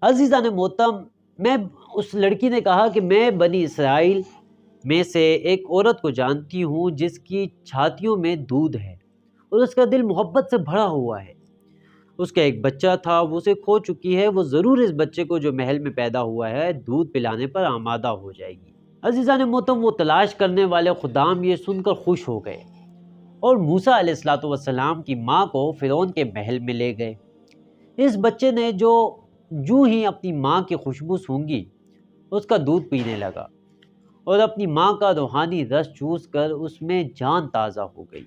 عزیزان محترم، میں اس لڑکی نے کہا کہ میں بنی اسرائیل میں سے ایک عورت کو جانتی ہوں جس کی چھاتیوں میں دودھ ہے اور اس کا دل محبت سے بھرا ہوا ہے۔ اس کا ایک بچہ تھا، وہ اسے کھو چکی ہے، وہ ضرور اس بچے کو جو محل میں پیدا ہوا ہے دودھ پلانے پر آمادہ ہو جائے گی۔ عزیزان محترم، وہ تلاش کرنے والے خدام یہ سن کر خوش ہو گئے اور موسیٰ علیہ السلام کی ماں کو فرعون کے محل میں لے گئے۔ اس بچے نے جو ہی اپنی ماں کی خوشبو سونگھی اس کا دودھ پینے لگا اور اپنی ماں کا روحانی رس چوس کر اس میں جان تازہ ہو گئی۔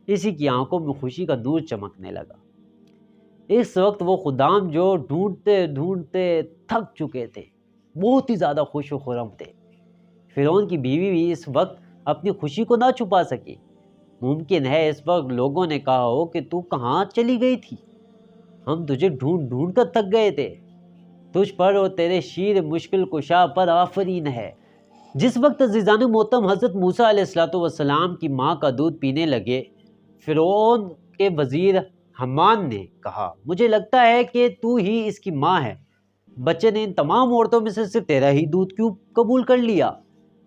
اسی کی آنکھوں میں خوشی کا نور چمکنے لگا۔ اس وقت وہ خدام جو ڈھونڈتے ڈھونڈتے تھک چکے تھے بہت ہی زیادہ خوش و خرم تھے۔ فرعون کی بیوی بھی اس وقت اپنی خوشی کو نہ چھپا سکی۔ ممکن ہے اس وقت لوگوں نے کہا ہو کہ تو کہاں چلی گئی تھی، ہم تجھے ڈھونڈ ڈھونڈ کر تھک گئے تھے، تجھ پر اور تیرے شیر مشکل کشا پر آفرین ہے۔ جس وقت عزیزان محترم حضرت موسیٰ علیہ السلام کی ماں کا دودھ پینے لگے، فرعون کے وزیر حمان نے کہا، مجھے لگتا ہے کہ تو ہی اس کی ماں ہے۔ بچے نے ان تمام عورتوں میں سے صرف تیرا ہی دودھ کیوں قبول کر لیا؟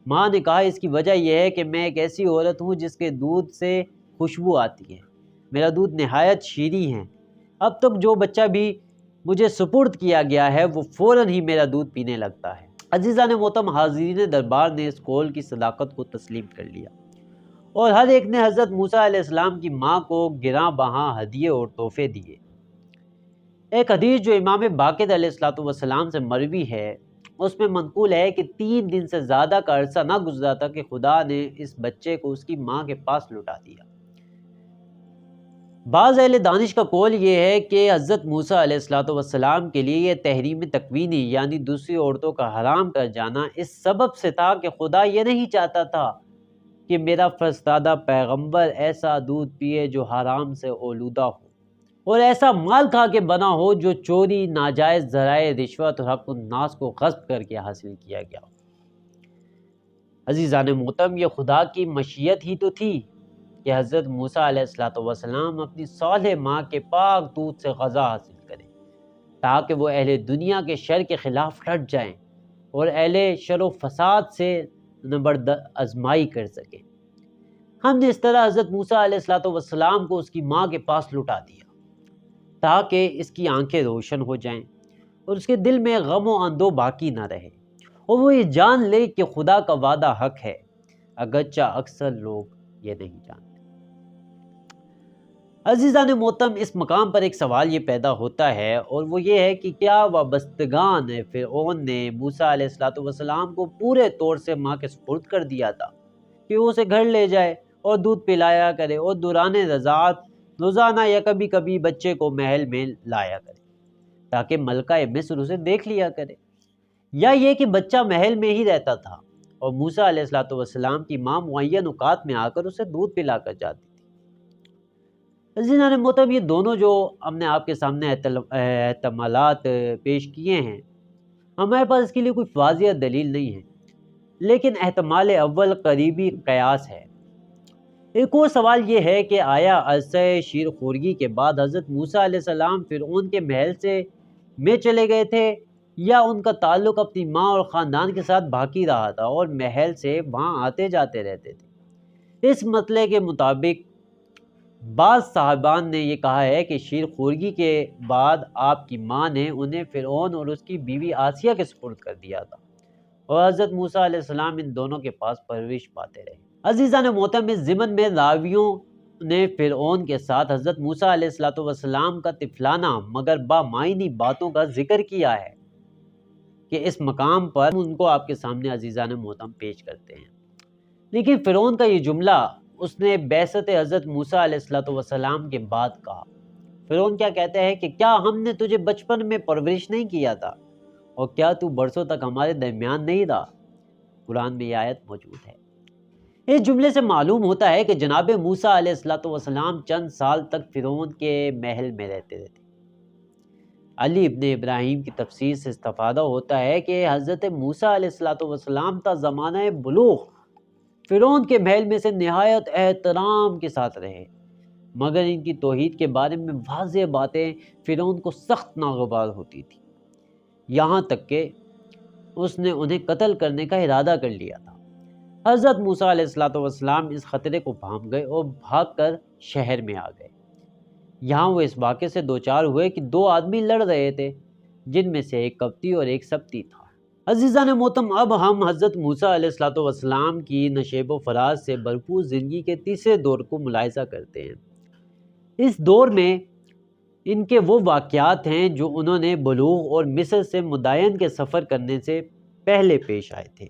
ماں نے کہا، اس کی وجہ یہ ہے کہ میں ایک ایسی عورت ہوں جس کے دودھ سے خوشبو آتی ہے، میرا دودھ نہایت شیریں ہے۔ اب تک جو بچہ بھی مجھے سپرد کیا گیا ہے وہ فوراً ہی میرا دودھ پینے لگتا ہے۔ عزیزان محترم، حاضرین دربار نے اس قول کی صداقت کو تسلیم کر لیا اور ہر ایک نے حضرت موسیٰ علیہ السلام کی ماں کو گراں بہاں ہدیے اور تحفے دیے۔ ایک حدیث جو امام باقر علیہ السلام سے مروی ہے، اس میں منقول ہے کہ 3 دن سے زیادہ کا عرصہ نہ گزرا تھا کہ خدا نے اس بچے کو اس کی ماں کے پاس لوٹا دیا۔ بعض اہل دانش کا قول یہ ہے کہ حضرت موسیٰ علیہ السلام کے لیے یہ تحریم تکوینی یعنی دوسری عورتوں کا حرام کر جانا اس سبب سے تھا کہ خدا یہ نہیں چاہتا تھا کہ میرا فرستادہ پیغمبر ایسا دودھ پیے جو حرام سے آلودہ ہو اور ایسا مال کھا کے بنا ہو جو چوری، ناجائز ذرائع، رشوت اور حق الناس کو غصب کر کے حاصل کیا گیا ہو۔ عزیزان محترم، یہ خدا کی مشیت ہی تو تھی کہ حضرت موسیٰ علیہ السلام اپنی صالح ماں کے پاک دودھ سے غذا حاصل کریں تاکہ وہ اہل دنیا کے شر کے خلاف ڈٹ جائیں اور اہل شر و فساد سے نبرد آزمائی کر سکیں۔ ہم نے اس طرح حضرت موسیٰ علیہ السلام کو اس کی ماں کے پاس لٹا دیا تاکہ اس کی آنکھیں روشن ہو جائیں اور اس کے دل میں غم و اندو باقی نہ رہے اور وہ یہ جان لے کہ خدا کا وعدہ حق ہے، اگرچہ اکثر لوگ یہ نہیں جانتے۔ عزیزان محترم، اس مقام پر ایک سوال یہ پیدا ہوتا ہے اور وہ یہ ہے کہ کیا وابستگان فرعون نے موسیٰ علیہ السلام کو پورے طور سے ماں کے سپرد کر دیا تھا کہ وہ اسے گھر لے جائے اور دودھ پلایا کرے اور دوران رضاعت روزانہ یا کبھی کبھی بچے کو محل میں لایا کرے تاکہ ملکہ مصر اسے دیکھ لیا کرے، یا یہ کہ بچہ محل میں ہی رہتا تھا اور موسیٰ علیہ السلام کی ماں معین اوقات میں آ کر اسے دودھ پلا کر جاتی تھی؟ عزیزان محترم، یہ دونوں جو ہم نے آپ کے سامنے احتمالات پیش کیے ہیں، ہمارے پاس اس کے لیے کوئی واضح دلیل نہیں ہے، لیکن احتمال اول قریبی قیاس ہے۔ ایک اور سوال یہ ہے کہ آیا عرصہ شیر خورگی کے بعد حضرت موسیٰ علیہ السلام فرعون کے محل سے میں چلے گئے تھے یا ان کا تعلق اپنی ماں اور خاندان کے ساتھ باقی رہا تھا اور محل سے وہاں آتے جاتے رہتے تھے؟ اس مسئلے کے مطابق بعض صاحبان نے یہ کہا ہے کہ شیر خورگی کے بعد آپ کی ماں نے انہیں فرعون اور اس کی بیوی آسیہ کے سپرد کر دیا تھا اور حضرت موسیٰ علیہ السلام ان دونوں کے پاس پرورش پاتے رہے۔ عزیزان محترم، اس ضمن میں راویوں نے فرعون کے ساتھ حضرت موسیٰ علیہ السلام کا طفلانہ مگر بامعنی باتوں کا ذکر کیا ہے کہ اس مقام پر ان کو آپ کے سامنے عزیزان محترم پیش کرتے ہیں۔ لیکن فرعون کا یہ جملہ اس نے بعثت حضرت موسیٰ علیہ السلام کے بعد کہا۔ فرعون کیا کہتے ہیں کہ کیا ہم نے تجھے بچپن میں پرورش نہیں کیا تھا اور کیا تو برسوں تک ہمارے درمیان نہیں رہا؟ قرآن میں یہ آیت موجود ہے۔ اس جملے سے معلوم ہوتا ہے کہ جناب موسیٰ علیہ السلام چند سال تک فرعون کے محل میں رہتے تھے۔ علی ابن ابراہیم کی تفسیر سے استفادہ ہوتا ہے کہ حضرت موسیٰ علیہ السلام تا زمانہ بلوغ فرعون کے محل میں سے نہایت احترام کے ساتھ رہے، مگر ان کی توحید کے بارے میں واضح باتیں فرعون کو سخت ناگوار ہوتی تھی۔ یہاں تک کہ اس نے انہیں قتل کرنے کا ارادہ کر لیا تھا۔ حضرت موسیٰ علیہ السلام اس خطرے کو بھانپ گئے اور بھاگ کر شہر میں آ گئے۔ یہاں وہ اس واقعے سے دوچار ہوئے کہ دو آدمی لڑ رہے تھے، جن میں سے ایک قبطی اور ایک سبتی تھا۔ عزیزان محترم، اب ہم حضرت موسیٰ علیہ السلام کی نشیب و فراز سے بھرپور زندگی کے تیسرے دور کو ملاحظہ کرتے ہیں۔ اس دور میں ان کے وہ واقعات ہیں جو انہوں نے بلوغ اور مصر سے مدائن کے سفر کرنے سے پہلے پیش آئے تھے،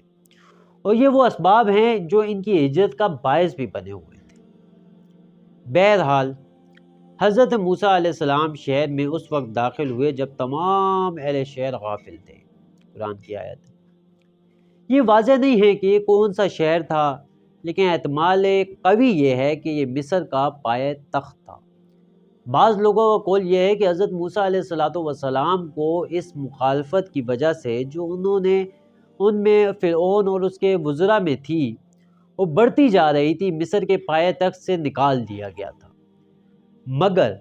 اور یہ وہ اسباب ہیں جو ان کی ہجرت کا باعث بھی بنے ہوئے تھے۔ بہرحال حضرت موسیٰ علیہ السلام شہر میں اس وقت داخل ہوئے جب تمام اہل شہر غافل تھے۔ قرآن کی آیت یہ واضح نہیں ہے کہ یہ کون سا شہر تھا، لیکن احتمال قوی یہ ہے کہ یہ مصر کا پایہ تخت تھا۔ بعض لوگوں کا قول یہ ہے کہ حضرت موسیٰ علیہ السلام کو اس مخالفت کی وجہ سے جو انہوں نے ان میں فرعون اور اس کے وزراء میں تھی وہ بڑھتی جا رہی تھی، مصر کے پایہ تخت سے نکال دیا گیا تھا۔ مگر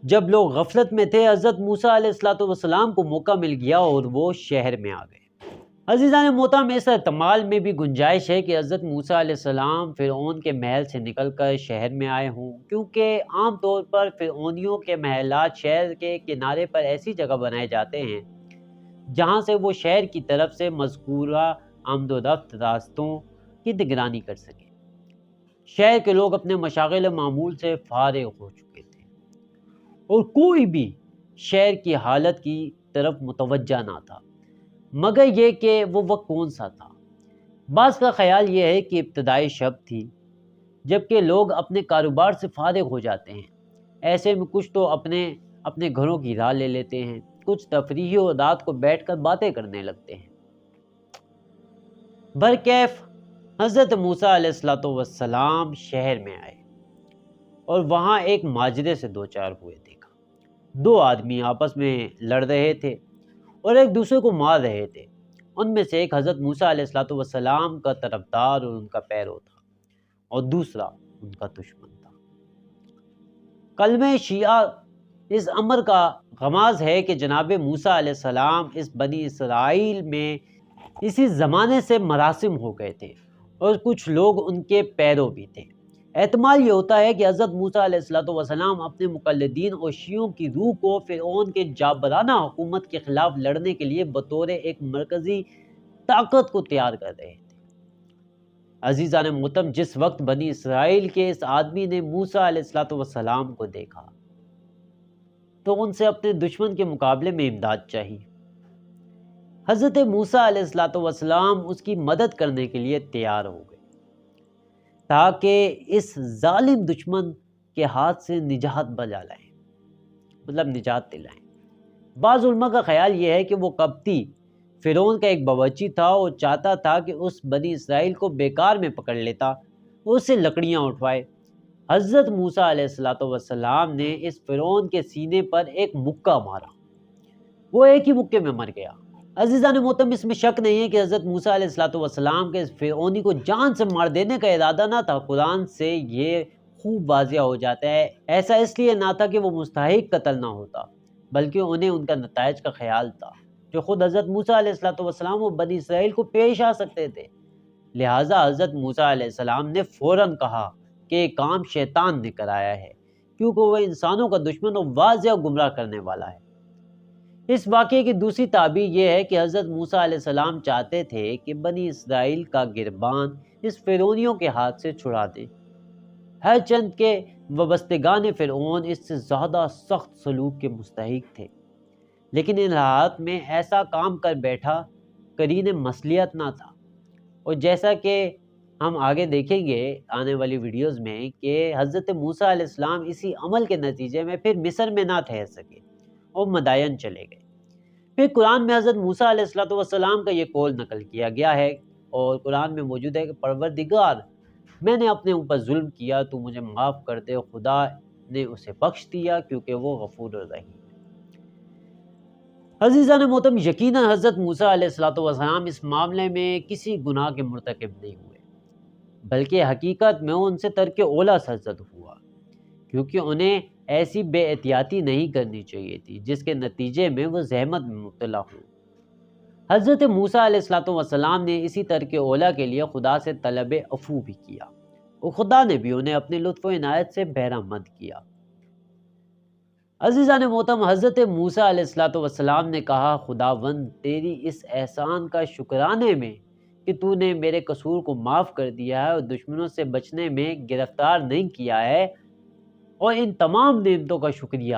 جب لوگ غفلت میں تھے، حضرت موسیٰ علیہ السلام کو موقع مل گیا اور وہ شہر میں آ گئے۔ عزیزان محترم، اس احتمال میں بھی گنجائش ہے کہ حضرت موسیٰ علیہ السلام فرعون کے محل سے نکل کر شہر میں آئے ہوں، کیونکہ عام طور پر فرعونیوں کے محلات شہر کے کنارے پر ایسی جگہ بنائے جاتے ہیں جہاں سے وہ شہر کی طرف سے مذکورہ آمد و رفت راستوں کی نگرانی کر سکیں۔ شہر کے لوگ اپنے مشاغل معمول سے فارغ ہو چکے تھے اور کوئی بھی شہر کی حالت کی طرف متوجہ نہ تھا، مگر یہ کہ وہ وقت کون سا تھا۔ بعض کا خیال یہ ہے کہ ابتدائی شب تھی، جبکہ لوگ اپنے کاروبار سے فارغ ہو جاتے ہیں۔ ایسے میں کچھ تو اپنے گھروں کی راہ لے لیتے ہیں، کچھ تفریحی اور رات کو بیٹھ کر باتیں کرنے لگتے ہیں۔ برکیف حضرت موسیٰ علیہ السلام شہر میں آئے اور وہاں ایک ماجرے سے دوچار ہوئے دیکھا۔ دو آدمی آپس میں لڑ رہے تھے اور ایک دوسرے کو مار رہے تھے۔ ان میں سے ایک حضرت موسیٰ علیہ السلام کا طرفدار اور ان کا پیرو تھا، اور دوسرا ان کا دشمن تھا۔ کلمہ شیعہ اس امر کا غماز ہے کہ جناب موسیٰ علیہ السلام اس بنی اسرائیل میں اسی زمانے سے مراسم ہو گئے تھے اور کچھ لوگ ان کے پیرو بھی تھے۔ احتمال یہ ہوتا ہے کہ حضرت موسیٰ علیہ السلام اپنے مقلدین اور شیعوں کی روح کو فرعون کے جابرانہ حکومت کے خلاف لڑنے کے لیے بطور ایک مرکزی طاقت کو تیار کر رہے تھے۔ عزیزان محترم، جس وقت بنی اسرائیل کے اس آدمی نے موسیٰ علیہ السلام کو دیکھا تو ان سے اپنے دشمن کے مقابلے میں امداد چاہی۔ حضرت موسیٰ علیہ السلام اس کی مدد کرنے کے لیے تیار ہو گئے تاکہ اس ظالم دشمن کے ہاتھ سے نجات دلائیں۔ بعض علماء کا خیال یہ ہے کہ وہ قبطی فرعون کا ایک باورچی تھا اور چاہتا تھا کہ اس بنی اسرائیل کو بیکار میں پکڑ لیتا اور اس سے لکڑیاں اٹھوائے۔ حضرت موسیٰ علیہ السلام نے اس فرعون کے سینے پر ایک مکہ مارا، وہ ایک ہی مکے میں مر گیا۔ عزیزان محترم، اس میں شک نہیں ہے کہ حضرت موسیٰ علیہ السلام کے اس فرعونی کو جان سے مار دینے کا ارادہ نہ تھا۔ قرآن سے یہ خوب واضح ہو جاتا ہے۔ ایسا اس لیے نہ تھا کہ وہ مستحق قتل نہ ہوتا، بلکہ انہیں ان کا نتائج کا خیال تھا جو خود حضرت موسیٰ علیہ السلام و بنی اسرائیل کو پیش آ سکتے تھے۔ لہٰذا حضرت موسیٰ علیہ السلام نے فوراً کہا کہ یہ کام شیطان نے کرایا ہے، کیونکہ وہ انسانوں کا دشمن اور واضح گمراہ کرنے والا ہے۔ اس واقعے کی دوسری تعبیر یہ ہے کہ حضرت موسیٰ علیہ السلام چاہتے تھے کہ بنی اسرائیل کا گربان اس فرعونیوں کے ہاتھ سے چھڑا دیں، ہر چند کے وابستگان فرعون اس سے زیادہ سخت سلوک کے مستحق تھے، لیکن ان حالات میں ایسا کام کر بیٹھا قرین مصلحت نہ تھا، اور جیسا کہ ہم آگے دیکھیں گے آنے والی ویڈیوز میں کہ حضرت موسیٰ علیہ السلام اسی عمل کے نتیجے میں پھر مصر میں نہ ٹھہر سکے اور مدائن چلے گئے۔ پھر قرآن میں حضرت موسیٰ علیہ السلام کا یہ قول نقل کیا گیا ہے، اور قرآن میں موجود ہے کہ پروردگار، میں نے اپنے اوپر ظلم کیا، تو مجھے معاف کر دے۔ خدا نے اسے بخش دیا کیونکہ وہ غفور الرحیم ہے۔ عزیزان محترم، یقیناً حضرت موسیٰ علیہ السلام اس معاملے میں کسی گناہ کے مرتکب نہیں ہوئے، بلکہ حقیقت میں ان سے ترک اولا سرزد ہوا، کیونکہ انہیں ایسی بے احتیاطی نہیں کرنی چاہیے تھی جس کے نتیجے میں وہ زحمت میں مبتلا ہوں۔ حضرت موسیٰ علیہ السلام نے اسی ترک اولا کے لیے خدا سے طلب عفو بھی کیا اور خدا نے بھی انہیں اپنے لطف و عنایت سے بہرامند کیا۔ عزیزان محترم، حضرت موسیٰ علیہ السلام نے کہا، خداوند تیری اس احسان کا شکرانے میں کہ تو نے میرے قصور کو معاف کر دیا ہے اور دشمنوں سے بچنے میں گرفتار نہیں کیا ہے، اور ان تمام نعمتوں کا شکریہ